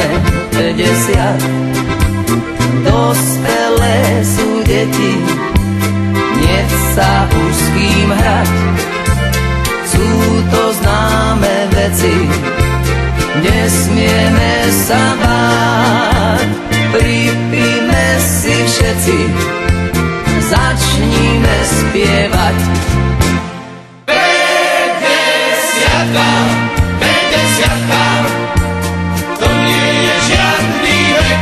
máme 50, dospelé sú deti, nech sa už s kým hrať. Sú to známe veci, nesmieme sa báť. Pripíme si všetci, začníme spievať. 50, to nie je žiadny vek,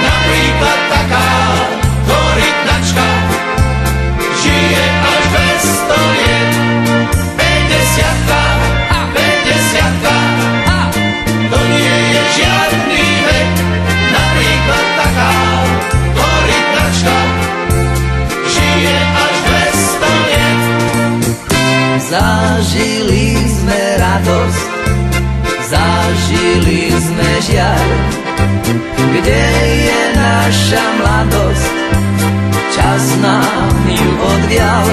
napríklad taká korytnačka žije až 200 liet. 50, to nie je žiadny vek, napríklad taká korytnačka žije až 200 liet. Zažili sme radosť, zažili sme žiaľ. Kde je naša mladosť? Čas nám ju odvial.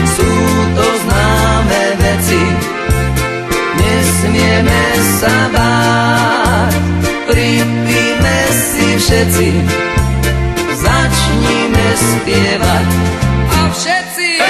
Sú to známe veci, nesmieme sa báť. Pripíme si všetci, začníme spievať. A všetci